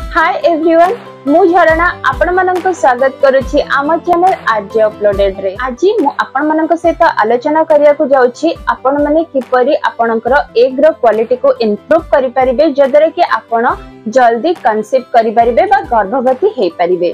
Hi everyone मु झरणा आपण मानक स्वागत करुछि आम चैनल आरजे अपलोडेड रे। आज मु आपण मानक सहित आलोचना करिया को जाउछि आपण माने किपरि आपणकर एग रो क्वालिटी को इंप्रूव करि परिबे जदरे कि आपण जल्दी कंसीव करि परिबे बा गर्भवती हे परिबे।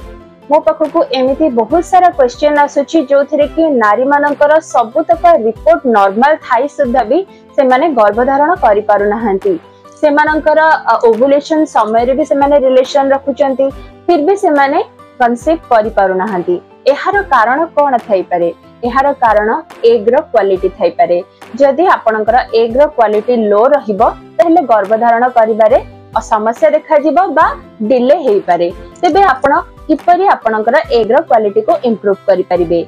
मो पाखकु एमिति बहुत सारा क्वेश्चन आसुछि जोथिरे कि नारी मानकर सबुतक रिपोर्ट नॉर्मल थाई सुद्धा भी से माने गर्भधारण करि पारु नाहंती। सेमानंकर ओवुलेशन समय रे भी सेमाने रिलेशन रखुचंती फिर भी सेमाने कंसीव करि पारु नाहंती। एहार कारण कोन थाई पारे? एहार कारण एग रो क्वालिटी थाई पारे। जदि आपनकर एग रो क्वालिटी लो रहिबो तहले गर्भधारण करिबारे समस्या देखा जिवो बा डिले हेई पारे। तेबे आपण किपरि आपनकर एग रो क्वालिटी को इंप्रूव करि परिबे?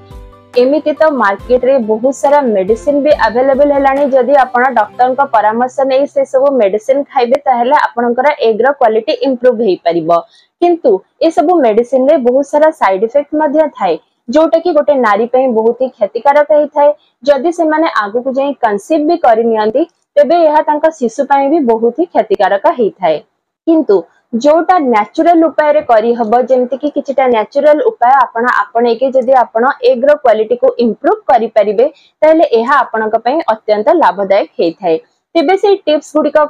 एमिति तो मार्केट रे बहुत सारा मेडिसिन भी अवेलेबल हेलानी। जदि आपण डॉक्टर का परामर्श नै से सब मेडिसिन खाइबे ताहले आपनकर एग रो क्वालिटी इंप्रूव हेई परिबो। किंतु ए सब मेडिसिन रे बहुत सारा साइड इफेक्ट मध्य थाए जोटा कि गोटे नारी पे बहुत ही क्षतिकारक हेई थाए। जदि से माने आगु को जाई कंसीव भी करि नियंती तेबे एहा तांका शिशु पे भी बहुत ही क्षतिकारक हेई थाए। किंतु जोटा नेचुरल उपाय रे करी हबो जेमति कि किछटा नेचुरल उपाय आपणे के जदि आपण एग रो क्वालिटी को इंप्रूव करि परिबे ताले एहा आपणक पई अत्यंत लाभदायक हेई थाए। तेबे से टिप्स गुडी का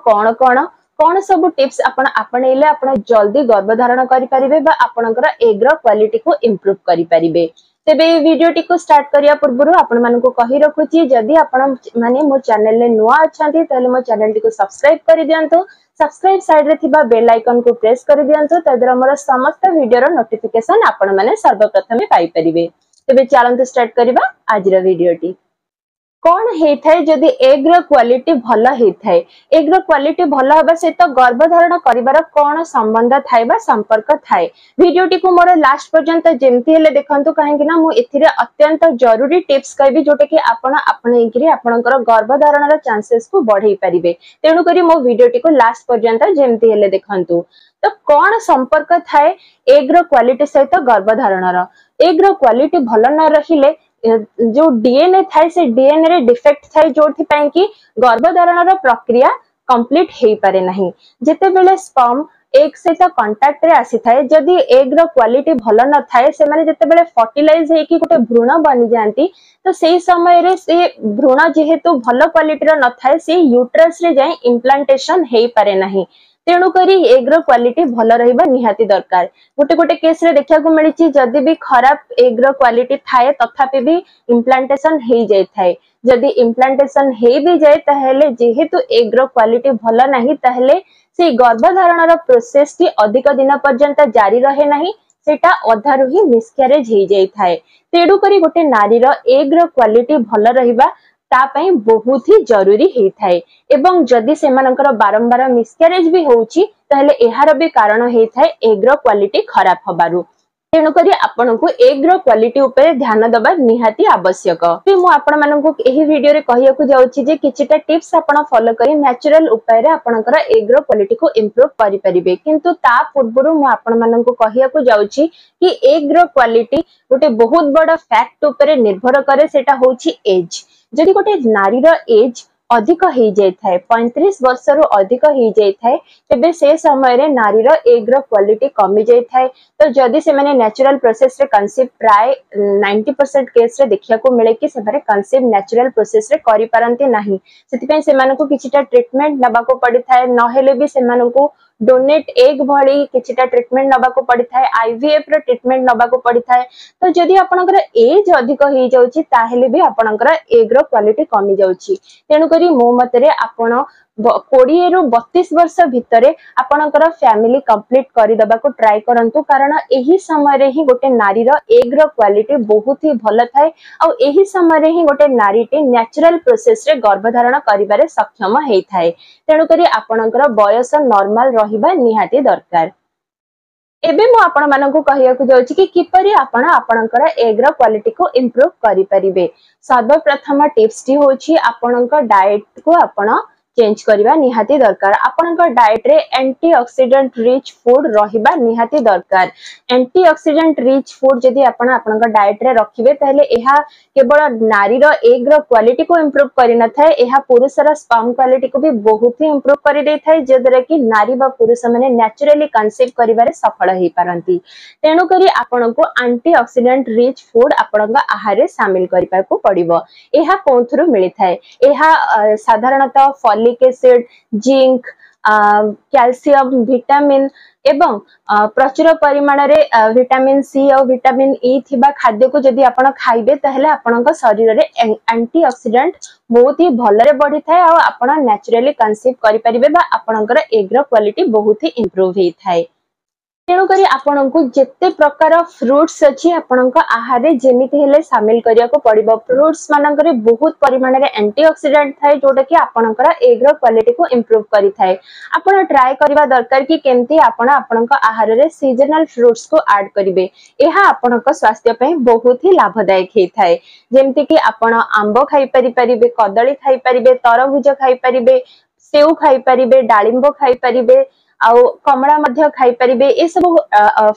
कोन सब टिप्स आपणेले आपण जल्दी गर्भधारण करि परिबे बा आपणकर एग रो क्वालिटी को इंप्रूव करि परिबे। तेबे वीडियोटी को स्टार्ट करिया पूर्व आपण मानको कहि रखुची जदि आपण माने मो चैनल ले नुवा अछंती ताले मो चैनल टी को सब्सक्राइब करि दियंतो। सब्सक्राइब साइड रे थिबा बेल आइकन को प्रेस कर दियंतो तदर हमर समस्त वीडियो रो नोटिफिकेशन आपण माने सर्वप्रथम पाई परिबे। तेबे चलंतु स्टार्ट करिबा आज रो वीडियोटी। कौन हेई थाए जदि एग रो क्वालिटी भलो हेई थाए? एग रो क्वालिटी भलो हबा सहित गर्भधारण करिवार कोन संबंध थाए बा संपर्क थाए? वीडियोटी को मोर लास्ट पर्यंत जेमति हेले देखंतु काहेकि ना मु एथिरे अत्यंत जरूरी टिप्स कहबी जोटे कि आपण आपणेकरी आपणकर गर्भधारण रो चांसेस को बढ़ाई परिबे। तेनु करी मो वीडियोटी को लास्ट पर्यंत जेमति हेले देखंतु। तो कौन संपर्क थाए एग रो क्वालिटी सहित गर्भधारण रो? एग रो क्वालिटी भलो न रहिले जो डीएनए थाए से डीएनए रे डिफेक्ट थाए जोथि पई कि गर्भधारण रो प्रक्रिया कंप्लीट हेई पारे नाही। जेते बेले स्पर्म एग सहित कांटेक्ट रे आसी थाए जदि एग रो क्वालिटी भलो न थाए से माने जेते बेले फर्टिलाइज हे कि गोटे भ्रूण बनि जानती तो सेही समय रे से भ्रूण जेहेतु भलो क्वालिटी रो न थाए से यूट्रस रे जाई इम्प्लांटेशन हेई पारे नाही। तेणु करी एग रो क्वालिटी भलो रहिबा निहाती दरकार। गोटे गोटे केस रे देखा को मिलिछि जदि भी खराब एग रो क्वालिटी थाए तथापि भी इम्प्लांटेशन हेई जाय थाए। जदि इम्प्लांटेशन हेई भी जाय ताहेले जेहेतु एग रो क्वालिटी भलो नाही ताहेले से गर्भधारण रो प्रोसेस टी अधिक दिन पर्यंत जारी रहे नाही, सेटा अधारु ही मिसकैरेज हेई जाय थाए। तेणु करी गोटे नारी रो एग रो क्वालिटी भलो रहिबा ता पई बहुत ही जरूरी हेई थाए। एवं जदि सेमानकर बारंबार मिसकैरेज भी होउची ताहले एहार भी कारण हेई थाए एग रो क्वालिटी खराब हबारु। तेणु करी आपनको एग रो क्वालिटी ऊपर ध्यान दबा निहाती आवश्यक। फिर मु आपण माननको एही वीडियो रे कहिया को जाउची जे किछटा टिप्स आपण फॉलो करी नेचुरल उपाय रे आपणकर एग रो क्वालिटी को इंप्रूव करि परिबे। किंतु ता पूर्वरु मु आपण माननको कहिया को जाउची कि एग रो क्वालिटी गोटे बहुत बड़ फैक्ट ऊपर निर्भर करे सेटा होउची एज। जदि गोटे नारी रो एज अधिक हेई जाय थाए 35 वर्ष रु अधिक हेई जाय थाए तेबे से समय रे नारी रो एग रो क्वालिटी कमी जाय थाए। तो जदि से माने नेचुरल प्रोसेस रे कंसीव प्राय 90% केस रे देखिया को मिले कि सेबारे कंसीव नेचुरल प्रोसेस रे करि पारंती नाही। सेति पय से मानको किछटा ट्रीटमेंट नबा को पड़ी थाए न हेले भी से मानको डोनेट एग भली किछटा ट्रीटमेंट नबा को पड़ी थाए, आईवीएफ रो ट्रीटमेंट नबा को पड़ी थाए। तो जदि आपनकर एज अधिक हेई जाउची ताहेले भी आपनकर एग रो क्वालिटी कमी जाउची। तेनु करी मो मतरे आपण 20 रु 32 वर्ष भितरे आपनकर फैमिली कंप्लीट करि दबा को ट्राई करंतु कारण एही समय रे ही गोटे नारी रो एग रो क्वालिटी बहुत ही भलो थाए आ एही समय रे ही गोटे नारी टी नेचुरल प्रोसेस रे गर्भधारण करिबारे सक्षम हेई थाए। तेनु करी आपनकर बयस नॉर्मल रहिबा निहाती दरकार। एबे मु आपण माननको कहिया को जाउची कि किपरि आपण आपनकर एग रो क्वालिटी को इंप्रूव करि परिबे। सर्वप्रथम टिप्स टी होची आपनकर डाइट को आपण चेंज करवा निहाती दरकार। आपनका डाइट रे एंटीऑक्सीडेंट रिच फूड रहिबा निहाती दरकार। एंटीऑक्सीडेंट रिच फूड जदि आपण आपनका डाइट रे रखिबे ताहले एहा केवल नारी रो एग रो क्वालिटी को इंप्रूव करि न थाए, एहा पुरुष रो स्पर्म क्वालिटी को भी बहुत ही इंप्रूव करि दे थाए, जदरे कि नारी बा पुरुष माने नेचुरली कंसीव करिवारे सफल हेई पारंती। तेनु करी आपनको एंटीऑक्सीडेंट रिच फूड आपनका आहार रे शामिल करिपा को पड़िबो। एहा कोंथुरु मिलि थाए, एहा साधारणतः folic acid, zinc, calcium, vitamin एवं प्रचुर परिमाण रे विटामिन सी और विटामिन ई थिबा खाद्य को जदि आपण खाइबे ताहले आपनका शरीर रे एंटीऑक्सीडेंट बहुत ही भलरे बढ़ी थाए और आपण नेचुरली कंसीव करि परिबे बा आपनकर एग रो क्वालिटी बहुत ही इंप्रूव हेई थाए। तेणु करी आपनको जेते प्रकार फ्रूट्स अच्छी आपनका आहार रे जेमिति हेले शामिल करिया को पड़िबो। फ्रूट्स मानकरे बहुत परिमाण रे एंटीऑक्सीडेंट थाए जोटा कि आपनकर एग रो क्वालिटी को इंप्रूव करि थाए। आपण ट्राई करबा दरकार कि केमति आपण आपनका आहार रे सीजनल फ्रूट्स को ऐड करिवे। एहा आपनका स्वास्थ्य पे बहुत ही लाभदायक हेई थाए। जेमति कि आपण आंबो खाइ परिबे, कदली खाइ परिबे, तरबुज खाइ परिबे, सेउ खाइ परिबे, डालिंबो खाइ परिबे, आउ कमला मध्य खाइ परिबे। ए सब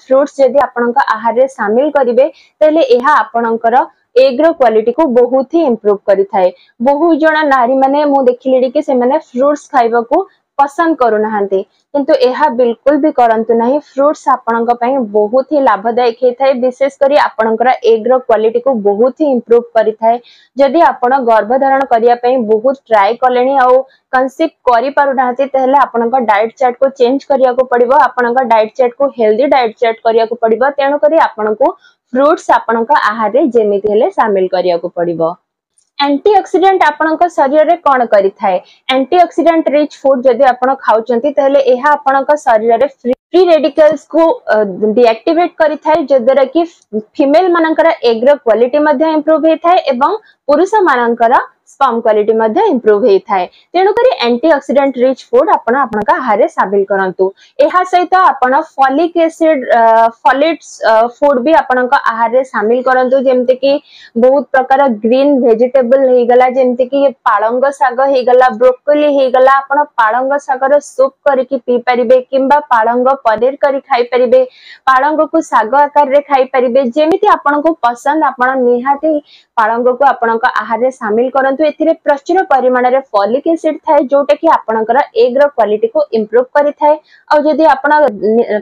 फ्रूट्स जदि आपनका आहार रे शामिल करिवे तले एहा आपनकर एग रो क्वालिटी को बहुत ही इंप्रूव करि थाए। बहुत जण नारी माने मु देखिलेडी कि से माने फ्रूट्स खाइबा को पसंद करू नाहंती, किंतु एहा बिल्कुल भी करंतु नाही। फ्रूट्स आपनका पई बहुत ही लाभदायक हे थाए, विशेष करी आपनकर एग रो क्वालिटी को बहुत ही इंप्रूव करि थाए। जदि आपण गर्भधारण करिया पई बहुत ट्राई कलेनी और कंसीव करि पारु नाहंती तहले आपनका डाइट चार्ट को चेंज करिया को पड़िबो। आपनका डाइट चार्ट को हेल्दी डाइट चार्ट करिया को पड़िबो। तेनु करी आपनको फ्रूट्स आपनका आहार रे जेमिति हेले शामिल करिया को पड़िबो। एंटीऑक्सीडेंट आपनका शरीर रे कोन करि थाए? एंटीऑक्सीडेंट रिच फूड जदि आपण खाउचंती तहले एहा आपनका शरीर रे फ्री रेडिकल्स को डीएक्टिवेट करि थाए, जदरा कि फीमेल मानकर एग रो क्वालिटी मध्ये इंप्रूव हे थाए एवं पुरुष मानकर स्पर्म क्वालिटी मध्ये इंप्रूव हे थाए। तेनु करी एंटीऑक्सीडेंट रिच फूड आपण आपनका आहार रे शामिल करंतु। एहा सहित आपण फॉलिक एसिड फॉलेट्स फूड भी आपनका आहार रे शामिल करंतु, जेमते कि बहुत प्रकार ग्रीन वेजिटेबल हे गला, जेमते कि पालंग साग हे गला, ब्रोकोली हे गला। आपण पालंग सागर सूप करके पी परिबे किंबा पालंग पनीर करी खाइ परिबे, पालंग को साग आकार रे खाइ परिबे। जेमिति आपनको पसंद आपण निहाती पालंग को आपनका आहार रे शामिल करंतु। एथिरे प्रचुर परिमाण रे फॉलिक एसिड थाए जोटा कि आपनकर एग रो क्वालिटी को इंप्रूव करि थाए। और जदि आपण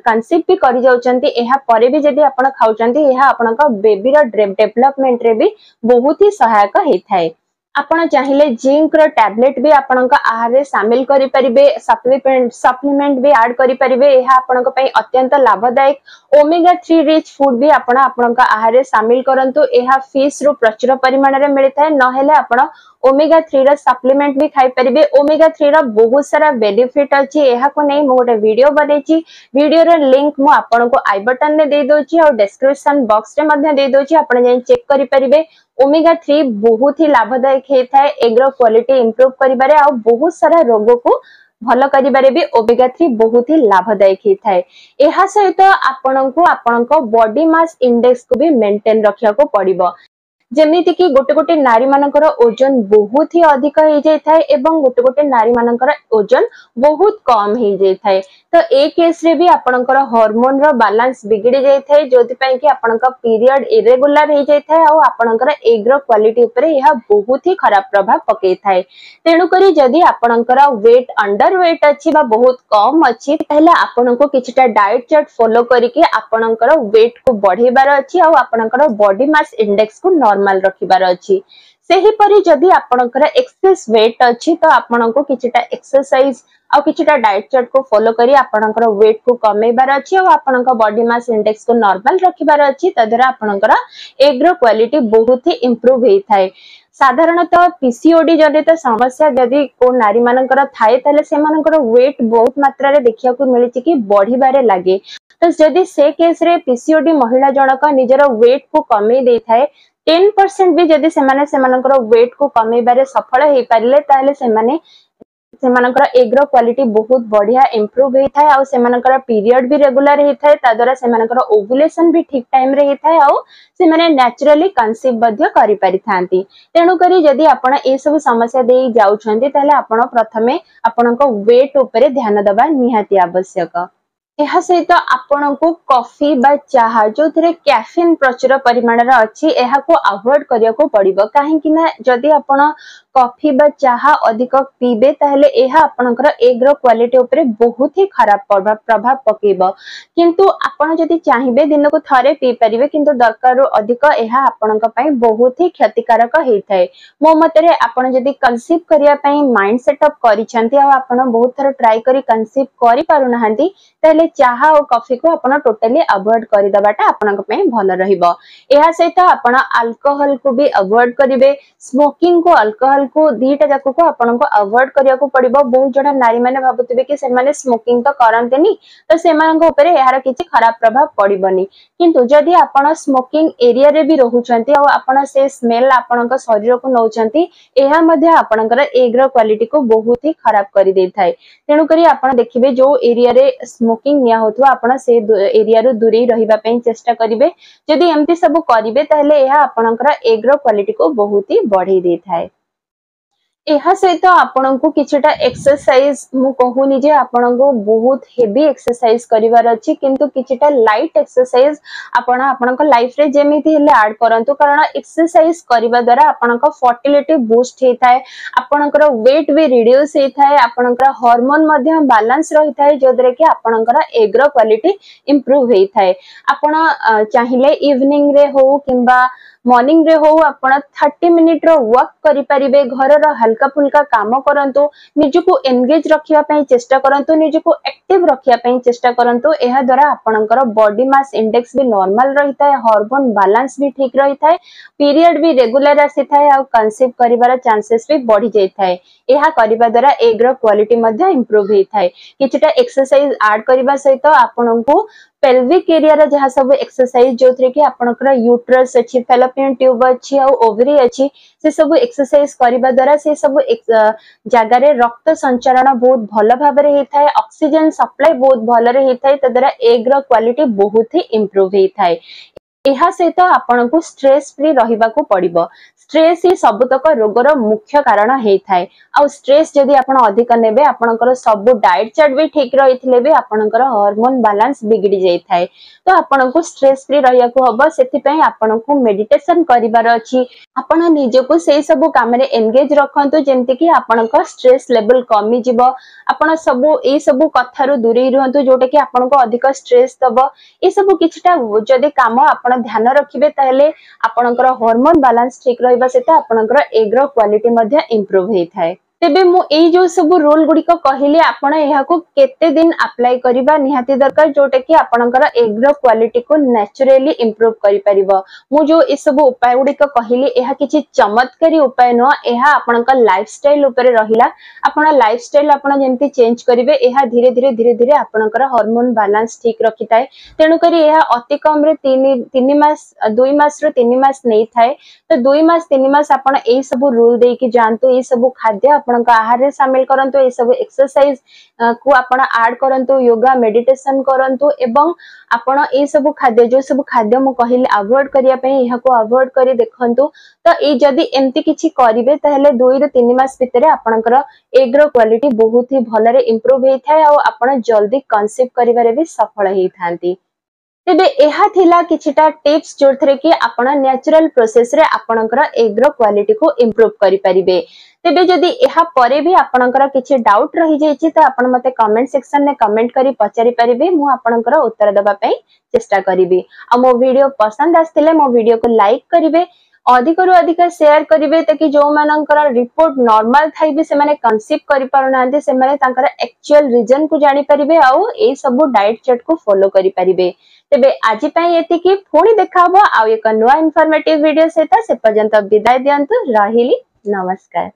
कंसीव भी करि जाउचंती एहा परे भी जदि आपण खाउचंती एहा आपनका बेबी रो डेवलपमेंट रे भी बहुत ही सहायक हे थाए। आपण चाहिले जिंक रो टैबलेट भी आपनका आहार रे शामिल करि परिबे, सप्लीमेंट भी ऐड करि परिबे। एहा आपनका पई अत्यंत लाभदायक। ओमेगा 3 रिच फूड भी आपण आपनका आहार रे शामिल करंतु। एहा फिश रो प्रचुर परिमाण रे मिलि थाए, नहेले आपण ओमेगा 3 रो सप्लीमेंट भी खाइ परिबे। ओमेगा 3 रो बहुत सारा बेनिफिट अछि। एहा को नै मो गोटे वीडियो बनेछि, वीडियो रो लिंक मु आपनको आई बटन में दे दोछि और डिस्क्रिप्शन बॉक्स रे मध्ये दे दोछि, आपण जे चेक करि परिबे। ओमेगा 3 बहुत ही लाभदायक हे थाए, एग रो क्वालिटी इंप्रूव करिबारे और बहुत सारा रोग को भल करिबारे भी ओमेगा 3 बहुत ही लाभदायक हे थाए। एहा सहित आपनको आपनको बॉडी मास इंडेक्स को भी मेंटेन रखिया को पड़िबो। जेमिति कि गोटे गोटे नारी मानकर ओजन बहुत ही अधिक हो जाय थाए एवं गोटे गोटे नारी मानकर ओजन बहुत कम हो जाय थाए। तो ए केस रे भी आपनकर हार्मोन रो बैलेंस बिगड़ी जाय थाए, जोथि पई कि आपनका पीरियड इरेगुलर हो जाय थाए और आपनकर एग रो क्वालिटी ऊपर यह बहुत ही खराब प्रभाव पकै थाए। तेणु करी जदि आपनकर वेट अंडर वेट अछि बा बहुत कम अछि पहले आपनको किछटा डाइट चार्ट फॉलो करिके आपनकर वेट को बढ़ेबार अछि और आपनकर बॉडी मास इंडेक्स को नॉर्मल रखिबार अछि। सेही परि जदि आपनकर एक्सेस वेट अछि तो आपनको किछटा एक्सरसाइज और किछटा डाइट चार्ट को फॉलो करी आपनकर वेट को कमेबार अछि और आपनकर बॉडी मास इंडेक्स को नॉर्मल रखिबार अछि। तदरा आपनकर एग रो क्वालिटी बहुत ही इंप्रूव हे थाए। साधारणतः पीसीओडी जनित समस्या जदि को नारी मानकर थाए तले से मानकर वेट बहुत मात्रा रे देखिया को मिलिछि कि बढ़िबारे लागे। तो जदि से केस रे पीसीओडी महिला जनक निजर वेट को कमे दे थाए 10% भी जदि से माने से मानकर वेट को कमेबारे सफल हे पारिले ताले से माने सेमानकर एग रो क्वालिटी बहुत बढ़िया इंप्रूव होता है। सेमानकर पीरियड भी रेगुलर होता है। ताद्वारा सेमानकर ओव्युलेशन भी ठीक टाइम रे होता है। से माने नेचुरली कंसीव बध्य करि परिथांती। तेणु करी जदि आपण ए सब समस्या दे जाउछंती ताले आपण प्रथमे आपणको वेट ऊपर ध्यान दबा निहाती आवश्यक। यह सहित आपण को कॉफी बा चाहा जो थरे कैफीन प्रचुर परिमाण रे अछि एहा को अवॉइड करिया को पड़िबो। काहे कि ना जदि आपण कॉफी बा चाहा अधिक पीबे ताहले एहा आपणकर एग रो क्वालिटी ऊपर बहुत ही खराब प्रभाव पकेबो। किंतु आपण जदि चाहिबे दिन को थरे पी परिबे किंतु दरकार अधिक एहा आपणक पई बहुत ही क्षतिकारक हेइथाय। मो मतरे आपण जदि कंसीव करिया पई माइंड सेटअप करिसंती आ आपण बहुत थर ट्राई करी कंसीव करि पारु नहंती ताले चाहा और कॉफी को आपण टोटली अवॉइड करि दबाटा आपणक पई भलो रहिबो। एहा सहित आपण अल्कोहल को भी अवॉइड करिवे। स्मोकिंग को अल्कोहल को दीटा जाको को आपण को अवॉइड करिया को पड़िबो। बहुत जणा नारी माने भाबुतबे कि से माने स्मोकिंग तो करंतेनी तो सेमान को ऊपर यार किछि खराब प्रभाव पड़िबोनी। किंतु जदि आपण स्मोकिंग एरिया रे भी रहउचंती आ आपण से स्मेल आपण को शरीर को नउचंती एहा मध्ये आपणकर एग रो क्वालिटी को बहुत ही खराब करि देथाय। तेणु करी आपण देखिबे जो एरिया रे स्मोकिंग निया होथवा आपण से एरिया रो दूरी रहिबा पई चेष्टा करिवे। जदि एमती सब करिवे ताहले एहा आपणकर एग रो क्वालिटी को बहुत ही बढ़ी देथाय। एहा सहित आपण को किछटा एक्सरसाइज मु कहूनी जे आपण को बहुत हेवी एक्सरसाइज करिवार अछि किंतु किछटा लाइट एक्सरसाइज आपण आपनक लाइफ रे जेमिति हेले ऐड करंतु। कारण एक्सरसाइज करिवा द्वारा आपनक फर्टिलिटी बूस्ट हेताय। आपनकर वेट भी रिड्यूस हेताय। आपनकर हार्मोन मध्ये बैलेंस रहिताय जोदरे कि आपनकर एग रो क्वालिटी इंप्रूव हेताय। आपण चाहिले इवनिंग रे हो किंबा मॉर्निंग रे हो आपण 30 मिनिट रो वॉक करि परिबे। घर रो हल्का फुल्का काम करंतु। निजको एंगेज रखिया पई चेष्टा करंतु। निजको एक्टिव रखिया पई चेष्टा करंतु। एहा द्वारा आपनकर बॉडी मास इंडेक्स भी नॉर्मल रहिताय। हार्मोन बैलेंस भी ठीक रहिताय। पीरियड भी रेगुलर आसीथाय आ कंसीव करिवार चांसेस भी बढ़ी जायथाय। एहा करिबा द्वारा एग रो क्वालिटी मध्ये इंप्रूव हेथाय। किछटा एक्सरसाइज ऐड करिबा सहित आपनकु पेल्विक एरिया रे जहा सब एक्सरसाइज जोथरे कि आपनकर यूट्रस अछि, फैलोपियन ट्यूब अछि आ ओवरी अछि से सब एक्सरसाइज करिबा द्वारा से सब जगह रे रक्त संचरण बहुत भलो भाबरे हेथाय। ऑक्सीजन सप्लाई बहुत भलो रे हेथाय। त द्वारा एग रो क्वालिटी बहुत ही इंप्रूव हेथाय। एहा सहित आपनको स्ट्रेस फ्री रहिबा को पड़िबो। स्ट्रेस ही सबतक रोगर मुख्य कारण हेथाय। आ स्ट्रेस जदि आपण अधिक नेबे आपनकर सब डाइट चार्ट भी ठीक रहिथिले भी आपनकर हार्मोन बैलेंस बिगड़ी जायथाय। तो आपनको स्ट्रेस फ्री रहिया को हबो। सेति पई आपनको मेडिटेशन करिवार अछि। आपण निजको से सब काम रे एंगेज रखंतु जेंति कि आपनकर स्ट्रेस लेवल कमी जिवो। आपण सब ए सब कथारु दूरी रहंतु जोटा कि आपनको अधिक स्ट्रेस दबो। ए सब किछटा जदि काम आपण ध्यान रखिबे ताहले आपनकर हार्मोन बैलेंस ठीक रहिबा सेता आपनकर एग रो क्वालिटी मध्ये इंप्रूव हेथाय। तेबे मु एई जो सब रूल गुडी को कहिले आपण एहा को केते दिन अप्लाई करिबा निहाती दरकार जोटा कि आपनकर एग रो क्वालिटी को नेचुरली इंप्रूव करि परिबो। मु जो ए सब उपाय गुडी को कहिले एहा किछि चमत्कारी उपाय न एहा आपनकर लाइफस्टाइल ऊपर रहिला। आपण लाइफस्टाइल आपण जेंति चेंज करिवे एहा धीरे धीरे आपनकर हार्मोन बैलेंस ठीक रखिताय। तेनु करी एहा अति कम रे 3 मास 2 मास रो 3 मास नै थाए। तो 2 मास 3 मास आपण एई सब रूल दे कि जानतु एई सब खाद्य आपनका आहार रे शामिल करंतु। एई सब एक्सरसाइज को आपण ऐड करंतु। योगा मेडिटेशन करंतु एवं आपण एई सब खाद्य जो सब खाद्य मु कहिले अवॉइड करिया पई एहा को अवॉइड करी देखंतु। तो ए जदी एम्ति किछि करिवे ताहले 2 रे 3 मास भितरे आपनकर एग रो क्वालिटी बहुत ही भलरे इंप्रूव हेथाय आ आपण जल्दी कंसीव करिवारे भी सफल हेथांती। तेबे एहा थिला किछटा टिप्स जोथरे कि आपण नेचुरल प्रोसेस रे आपनकर एग रो क्वालिटी को इंप्रूव करि परिबे। तेबे जदी एहा परे भी आपनकर किछि डाउट रहि जायछि त आपण मते कमेंट सेक्शन में कमेंट करी पचारि परिबे। मु आपनकर उत्तर दबा पई चेष्टा करिबी। आ मो वीडियो पसंद आस्थिले मो वीडियो को लाइक करिवे। अधिक रु अधिक शेयर करिवे ताकि जो मानकर रिपोर्ट नॉर्मल थाई भी से माने कंसीव करि पारुनांते से माने तांकर एक्चुअल रीजन को जानि परिबे आ ए सब डाइट चार्ट को फॉलो करि परिबे। तेबे आजि पई एति कि पुणी देखाबो आ एक नुवा इन्फॉर्मेटिव वीडियो सहित से पर्यंत विदाय दियंतु। रहिली नमस्कार।